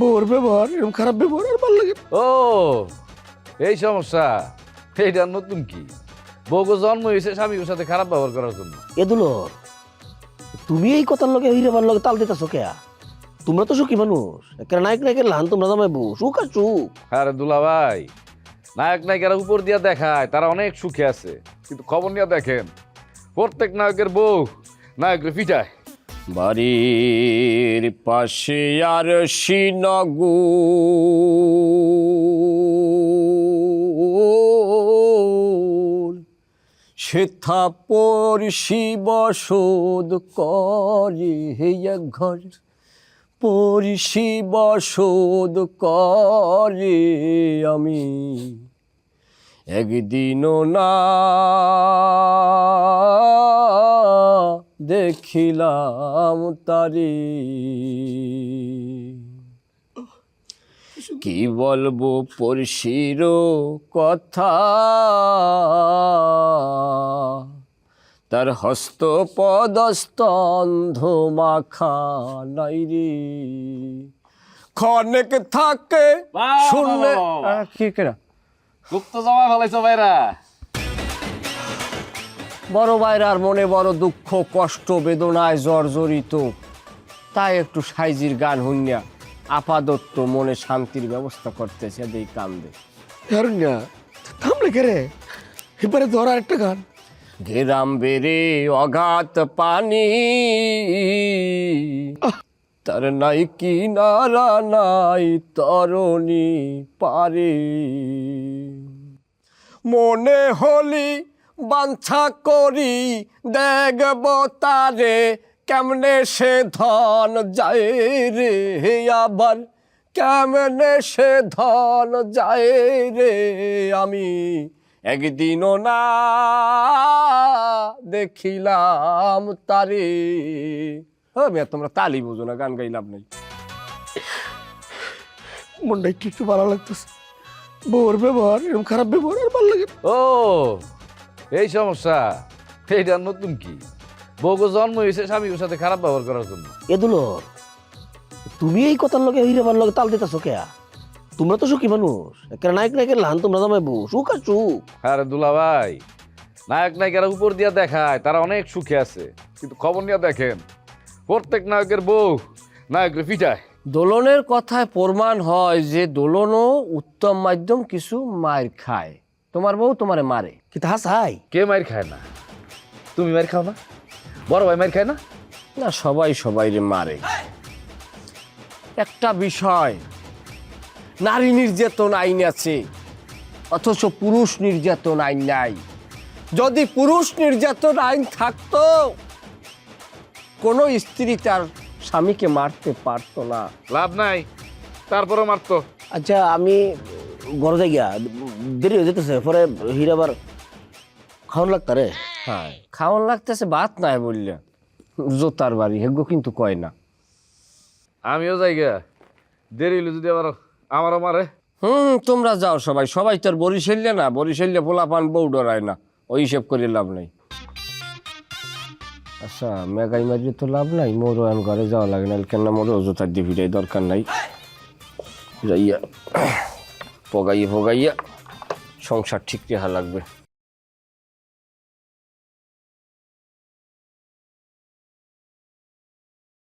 বউর ব্যবহার এরকম খারাপ ব্যবহার আর ভালো লাগে। ও এই সমস্যা, এইটা নতুন কি? বউকে জন্ম হয়েছে স্বামীর সাথে খারাপ ব্যবহার করার জন্য। এদুলো, তুমি এই কথার লগে হিরেবার লগে তাল দিতেছো কেয়া? তোমরা তো সুখী মানুষ, একটা নায়ক নায়কের লান তোমরা জামাই বউ, সুখ আর সুখ। আরে দুলা ভাই, নায়ক নায়িকারা উপর দিয়া দেখায় তারা অনেক সুখে আছে, কিন্তু খবর নিয়ে দেখেন প্রত্যেক নায়কের বউ নায়কের পিটায়। বাড়ির পাশে আর শ্রীনগর সেথা পড়শি বসত করে এক ঘর, পড়শি বসত করে আমি একদিনও না দেখিলাম তারি। কি বলবো পড়শির কথা, তার হস্ত পদস্তন্ধ মাখা নাই রে। ক্ষণেক থাকে শুনলে কি কেনা গুপ্ত জমা ফেলাইছো ভাইরা। বড় ভাইরার মনে বড় দুঃখ কষ্ট বেদনায় জর্জরিত, তাই একটু সাইজির গান শুনিয়া আপাতত মনে শান্তির ব্যবস্থা করতেছে, দেই কান্দে। হারুন্যা থামলে কে রে? এবারে ধর আর একটা গান। ঘেরাম বেড়ে অগাধ পানি, তার নাই কিনারা নাই তরণী পারে। মনে হলি বাঞ্ছা করি দেখব তারে, কেমনে সে ধন যায় রে আবার, কেমনে সে ধন যায় রে। আমি একদিনও না দেখিলাম তারে। হ্যাঁ মেয়ে, তোমরা তালি বোঝো না, গান গাই লাভ নেই। মনটা একটু একটু ভালো লাগতেছে। বউর ব্যবহার এরকম খারাপ ব্যবহার আর ভালো লাগে। ও এই সমস্যা, এইটা নতুন কি? বউকে জন্ম হয়েছে স্বামীর সাথে খারাপ ব্যবহার করার জন্য। এদুলো, তুমি এই কথার লগে হিরেবার লগে তাল দিতেছো কেয়া? তোমরা তো সুখী মানুষ, একটা নায়ক নায়কের লান তোমরা জামাই বউ, সুখ আর সুখ। আরে দুলা ভাই, নায়ক নায়িকারা উপর দিয়া দেখায় তারা অনেক সুখে আছে, কিন্তু খবর নিয়ে দেখেন প্রত্যেক নায়কের বউ নায়কের পিটায়। দোলনের কথায় প্রমাণ হয় যে দোলনও উত্তম মাধ্যম কিছু মায়ের খায়। তোমার বউ তোমারে মারে, কি তা হাসাই? কে মায়ের খায় না? তুমি মায়ের খাও না? বড় ভাই মায়ের খায় না? না সবাই সবাইরে মারে। একটা বিষয়, নারী নির্যাতন আইন আছে অথচ পুরুষ নির্যাতন আইন নাই। যদি পুরুষ নির্যাতন আইন থাকতো, কোনো স্ত্রী তার স্বামীকে মারতে পারতো না। লাভ নাই, তারপরে মারতো। আচ্ছা আমি ঘরে যাই গিয়া, দেরি হয়ে যেতেছে, পরে হিরাবার খাওয়ান লাগতা রে। হ্যাঁ খাওয়ান লাগতেছে, ভাত নাই বললে জোতার বাড়ি হেগো কিন্তু কয় না। আমিও যাই গা, দেরি হইলে যদি আবার আমারও মারে। তোমরা যাও সবাই, সবাই তোর বরিশাল্যে না, বরিশাল্যে পোলা পান বউ ডরায় না, ওই হিসেব করে লাভ নাই। আচ্ছা মেঘাই মারিয়ে তো লাভ নাই, মোরও এখন ঘরে যাওয়া লাগে না, কেন মোরও অযথার দিবিটাই দরকার নাই। যাইয়া পগাইয়া সংসার ঠিক রেখা লাগবে।